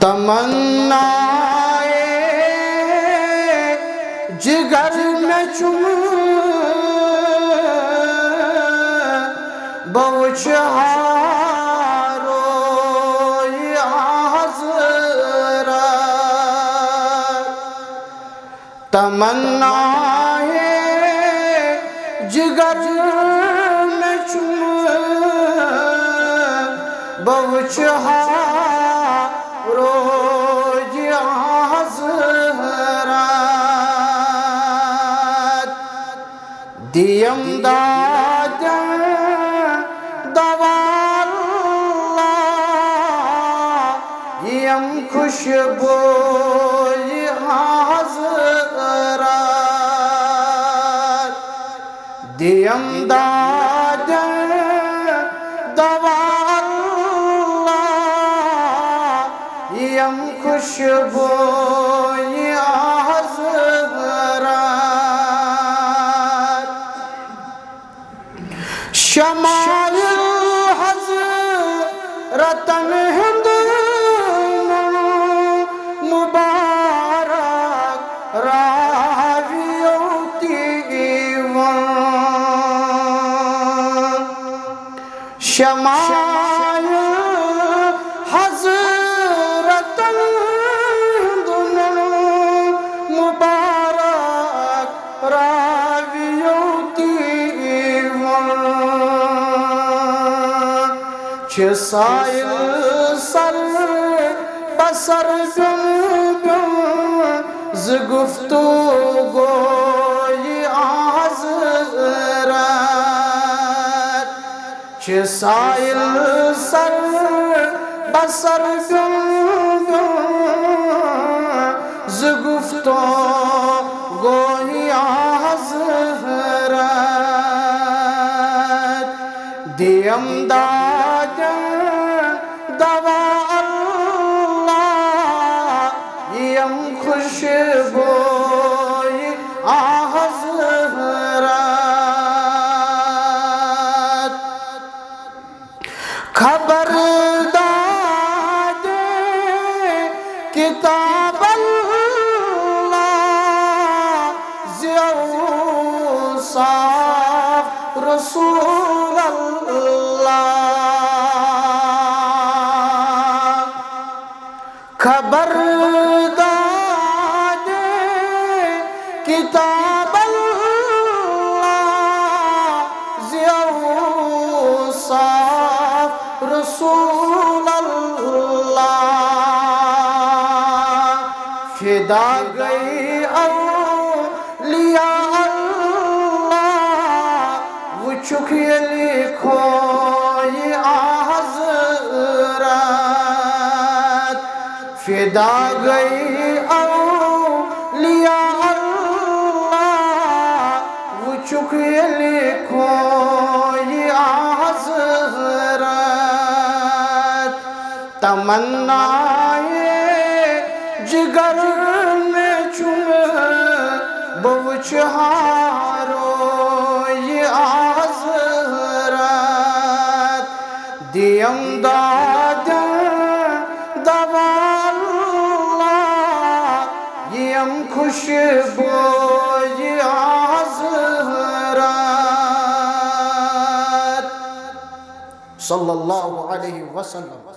تمنائے جگر میں چم بوچھارو یا حضرت تمنائے جگر میں چم بوچھارو یا حضرت دیم دادن دوار اللہ یم خوشبو یا حضرت دیم دادن دوار اللہ یم خوشبو یا حضرت شمال حضرتن ہند مبارک راویوتی شمال حضرتن ہند مبارک راویوتی چھ سائل سر بسر ز گفتگوی حضرت چھ سائل سر بسر ز گفتگوی حضرت دیم دادن دوا اللہ یم خوشبوئی حضرت خبر دادے کتاب اللہ زیوصاف رسول اللہ خبر دادے کتاب اللہ زیوصاف رسول اللہ فدا گئی اولیاء اللہ وہ چکھے لکھو یہ حضرت فدا گئی اولیاء اللہ وہ چکھے لکھو یہ حضرت تمنائے جگر میں چم بوچھارو یہ حضرت دیم دادن دوا اللہ یم خوشبو یہ حضرت صلی اللہ علیہ وسلم.